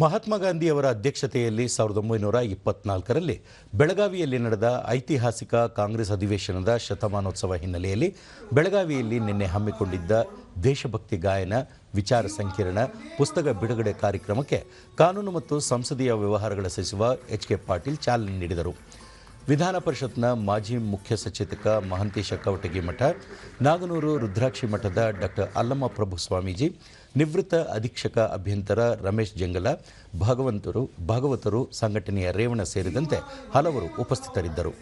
ಮಹಾತ್ಮ ಗಾಂಧಿಯವರ ಅಧ್ಯಕ್ಷತೆಯಲ್ಲಿ 1924ರಲ್ಲಿ ಬೆಳಗಾವಿಯಲ್ಲಿ ನಡೆದ ಐತಿಹಾಸಿಕ ಕಾಂಗ್ರೆಸ್ ಅಧಿವೇಶನದ ಶತಮಾನೋತ್ಸವ ಹಿನ್ನೆಲೆಯಲ್ಲಿ ಬೆಳಗಾವಿಯಲ್ಲಿ ನಿನ್ನೆ ಹಮ್ಮಿಕೊಂಡಿದ್ದ ದೇಶಭಕ್ತಿ ಗಾಯನ, ವಿಚಾರ ಸಂಕಿರಣ, ಪುಸ್ತಕ ಬಿಡುಗಡೆ ಕಾರ್ಯಕ್ರಮಕ್ಕೆ ಕಾನೂನು ಮತ್ತು ಸಂಸದೀಯ ವ್ಯವಹಾರಗಳ ಸಚಿವ ಎಚ್.ಕೆ. ಪಾಟೀಲ್ ಚಾಲನೆ ನೀಡಿದರು. ವಿಧಾನ ಪರಿಷತ್ನ ಮಾಜಿ ಮುಖ್ಯ ಸಚೇತಕ ಮಹಂತೇಶ ಕವಟಗಿಮಠ, ನಾಗನೂರು ರುದ್ರಾಕ್ಷಿ ಮಠದ ಡಾಕ್ಟರ್ ಅಲ್ಲಮ್ಮ ಪ್ರಭು ಸ್ವಾಮೀಜಿ, ನಿವೃತ್ತ ಅಧೀಕ್ಷಕ ಅಭಿಯಂತರ ರಮೇಶ್ ಜಂಗಲ, ಭಾಗವತರು ಸಂಘಟನೆಯ ರೇವಣ ಸೇರಿದಂತೆ ಹಲವರು ಉಪಸ್ಥಿತರಿದ್ದರು.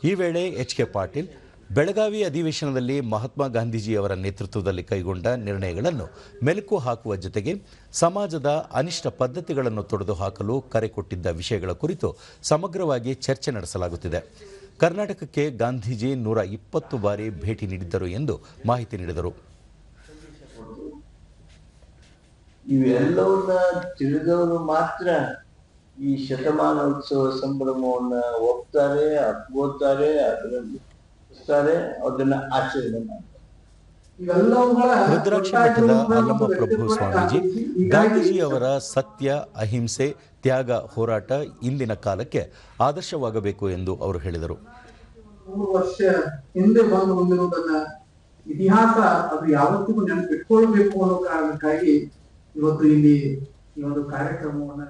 ಈ ವೇಳೆ ಎಚ್.ಕೆ. ಪಾಟೀಲ್ ಬೆಳಗಾವಿ ಅಧಿವೇಶನದಲ್ಲಿ ಮಹಾತ್ಮ ಗಾಂಧೀಜಿಯವರ ನೇತೃತ್ವದಲ್ಲಿ ಕೈಗೊಂಡ ನಿರ್ಣಯಗಳನ್ನು ಮೆಲುಕು ಹಾಕುವ ಜೊತೆಗೆ ಸಮಾಜದ ಅನಿಷ್ಟ ಪದ್ಧತಿಗಳನ್ನು ತೊಡೆದುಹಾಕಲು ಕರೆ ಕೊಟ್ಟಿದ್ದ ವಿಷಯಗಳ ಕುರಿತು ಸಮಗ್ರವಾಗಿ ಚರ್ಚೆ ನಡೆಸಲಾಗುತ್ತಿದೆ. ಕರ್ನಾಟಕಕ್ಕೆ ಗಾಂಧೀಜಿ 120 ಬಾರಿ ಭೇಟಿ ನೀಡಿದ್ದರು ಎಂದು ಮಾಹಿತಿ ನೀಡಿದರು. ಇವೆಲ್ಲವನ್ನ ತಿಳಿದವರು ಮಾತ್ರ ಈ ಶತಮಾನೋತ್ಸವ ಸಂಭ್ರಮವನ್ನು ಒಪ್ತಾರೆ, ಅಪ್ಕೋತಾರೆ, ಅದನ್ನ ಆಚರಣೆ ಮಾಡ್ತಾರೆ. ರುದ್ರಾಕ್ಷಿ ಮಠದ ಅಲ್ಲಮ್ಮ ಪ್ರಭು ಸ್ವಾಮೀಜಿ, ಗಾಂಧೀಜಿ ಅವರ ಸತ್ಯ, ಅಹಿಂಸೆ, ತ್ಯಾಗ ಹೋರಾಟ ಇಂದಿನ ಕಾಲಕ್ಕೆ ಆದರ್ಶವಾಗಬೇಕು ಎಂದು ಅವರು ಹೇಳಿದರು. 100 ವರ್ಷ ಹಿಂದೆ ಬಂದು ಹೊಂದಿರುವುದನ್ನ ಇತಿಹಾಸ ಅದು ಯಾವತ್ತಿಗೂ ನೆನಪಿಟ್ಕೊಳ್ಬೇಕು ಅನ್ನೋ ಕಾರಣಕ್ಕಾಗಿ ಇವತ್ತು ಇಲ್ಲಿ ಈ ಒಂದು ಕಾರ್ಯಕ್ರಮವನ್ನ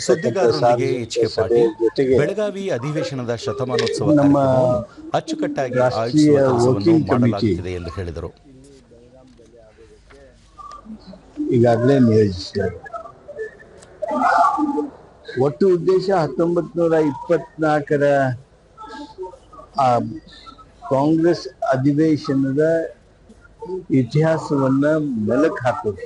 ಸುದ್ದಿಗಾರರೊಂದಿಗೆ ಎಚ್.ಕೆ. ಪಾಟೀಲ್ ಬೆಳಗಾವಿ ಅಧಿವೇಶನದ ಶತಮಾನೋತ್ಸವ ಕಾರ್ಯಕ್ರಮವನ್ನು ಅಚ್ಚುಕಟ್ಟಾಗಿ ಆಯೋಜಿಸುವ ಕೆಲಸವನ್ನು ಮಾಡಲಾಗುತ್ತಿದೆ ಎಂದು ಹೇಳಿದರು. ಈಗಾಗಲೇ ನಿಯೋಜಿಸಿದ್ದಾರೆ. ಒಟ್ಟು ಉದ್ದೇಶ 1924ರ ಕಾಂಗ್ರೆಸ್ ಅಧಿವೇಶನದ ಇತಿಹಾಸವನ್ನ ಮೆಲುಕು ಹಾಕೋದು.